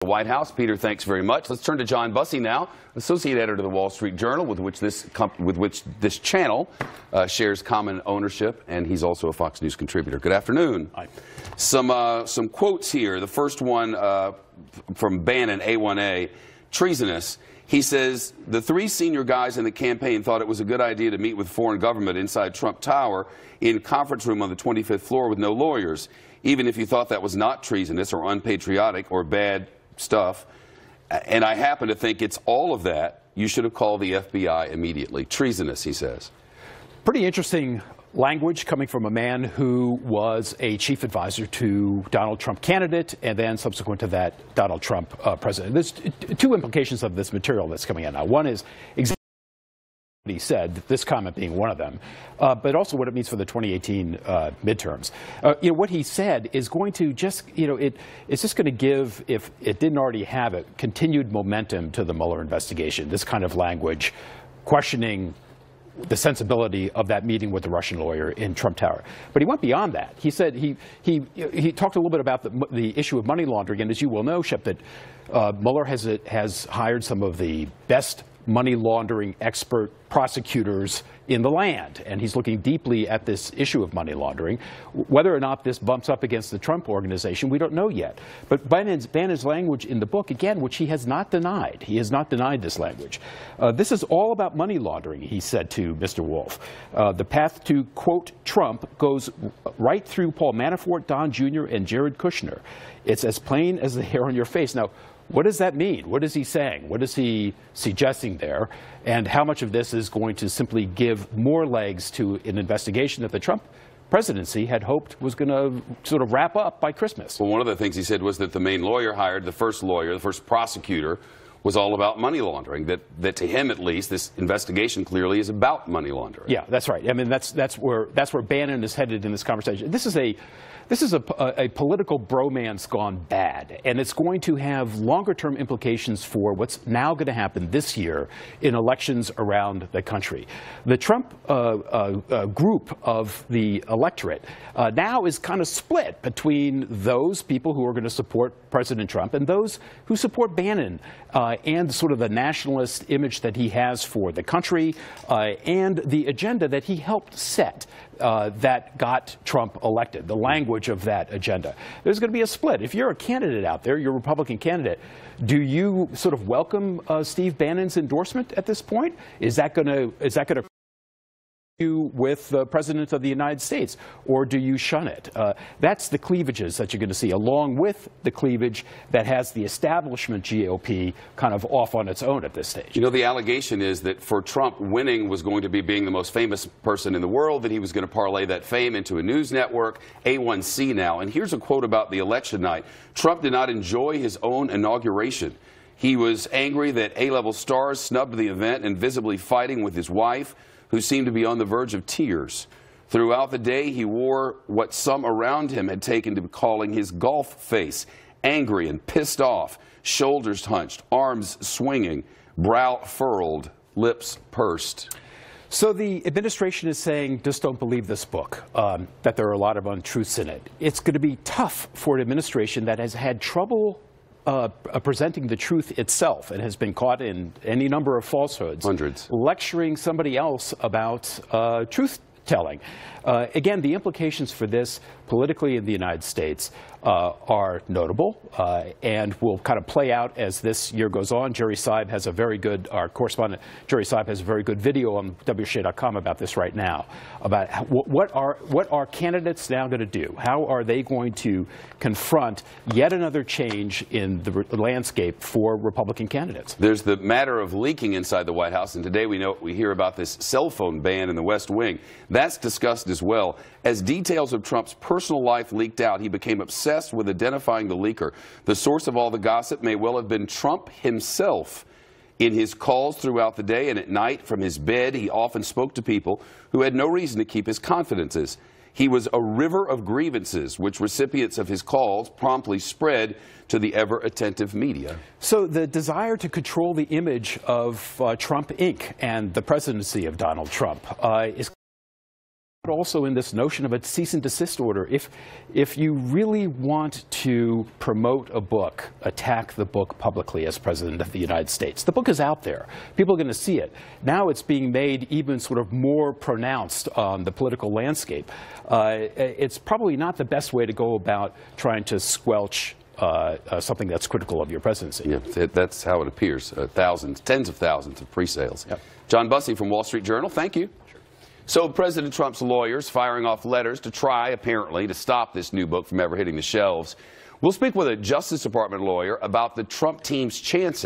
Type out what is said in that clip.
The White House. Peter, thanks very much. Let's turn to John Bussey now, associate editor of the Wall Street Journal, with which this channel shares common ownership, and he's also a Fox News contributor. Good afternoon. Hi. Some quotes here. The first one from Bannon, A1A, treasonous. He says, the three senior guys in the campaign thought it was a good idea to meet with foreign government inside Trump Tower in conference room on the 25th floor with no lawyers. Even if you thought that was not treasonous or unpatriotic or bad stuff, and I happen to think it's all of that, you should have called the FBI immediately. Treasonous, he says. Pretty interesting language coming from a man who was a chief advisor to Donald Trump candidate and then subsequent to that Donald Trump president. There's two implications of this material that's coming out now. One is exactly what he said, this comment being one of them, but also what it means for the 2018 midterms. What he said is going to just, it's just going to give, if it didn't already have it, continued momentum to the Mueller investigation. This kind of language questioning the sensibility of that meeting with the Russian lawyer in Trump Tower. But he went beyond that. He said he talked a little bit about the issue of money laundering, and as you well know, Shep, that Mueller has hired some of the best money laundering expert prosecutors in the land, and he's looking deeply at this issue of money laundering. Whether or not this bumps up against the Trump organization, we don't know yet. But Bannon's language in the book, again, which he has not denied. He has not denied this language. This is all about money laundering, he said to Mr. Wolf. The path to, quote, Trump goes right through Paul Manafort, Don Jr., and Jared Kushner. It's as plain as the hair on your face. Now, what does that mean? What is he saying? What is he suggesting there? And how much of this is going to simply give more legs to an investigation that the Trump presidency had hoped was going to sort of wrap up by Christmas? Well, one of the things he said was that the main lawyer hired, the first prosecutor, was all about money laundering, that to him at least, this investigation clearly is about money laundering. Yeah, that's right. I mean, that's where Bannon is headed in this conversation. This is a political bromance gone bad, and it's going to have longer-term implications for what's now going to happen this year in elections around the country. The Trump group of the electorate now is kind of split between those people who are going to support President Trump and those who support Bannon and sort of the nationalist image that he has for the country and the agenda that he helped set that got Trump elected, the language of that agenda. There's going to be a split. If you're a candidate out there, you're a Republican candidate, do you sort of welcome Steve Bannon's endorsement at this point? Is that going to you with the President of the United States, or do you shun it? That's the cleavages that you're going to see, along with the cleavage that has the establishment GOP kind of off on its own at this stage. You know, the allegation is that for Trump, winning was going to be being the most famous person in the world, that he was going to parlay that fame into a news network, A1C now. And here's a quote about the election night. Trump did not enjoy his own inauguration. He was angry that A-level stars snubbed the event and visibly fighting with his wife, who seemed to be on the verge of tears. Throughout the day, he wore what some around him had taken to be calling his golf face, angry and pissed off, shoulders hunched, arms swinging, brow furrowed, lips pursed. So the administration is saying, just don't believe this book, that there are a lot of untruths in it. It's going to be tough for an administration that has had trouble presenting the truth itself and has been caught in any number of falsehoods. Hundreds. Lecturing somebody else about truth-telling. Again, the implications for this politically in the United States are notable and will kind of play out as this year goes on. Jerry Seib has a very good, our correspondent Jerry Seib has a very good video on WSHA.com about this right now, about what are candidates now going to do? How are they going to confront yet another change in the landscape for Republican candidates? There's the matter of leaking inside the White House, and today we hear about this cell phone ban in the West Wing. That's discussed as well. As details of Trump's personal life leaked out, he became obsessed with identifying the leaker. The source of all the gossip may well have been Trump himself. In his calls throughout the day and at night from his bed, he often spoke to people who had no reason to keep his confidences. He was a river of grievances, which recipients of his calls promptly spread to the ever-attentive media. So the desire to control the image of Trump Inc. and the presidency of Donald Trump is But also in this notion of a cease and desist order. If you really want to promote a book, attack the book publicly as President of the United States, the book is out there. People are going to see it. Now it's being made even sort of more pronounced on the political landscape. It's probably not the best way to go about trying to squelch something that's critical of your presidency. Yeah, that's how it appears. Thousands, tens of thousands of pre-sales. Yep. John Bussey from Wall Street Journal, thank you. So President Trump's lawyers firing off letters to try, apparently, to stop this new book from ever hitting the shelves. We'll speak with a Justice Department lawyer about the Trump team's chances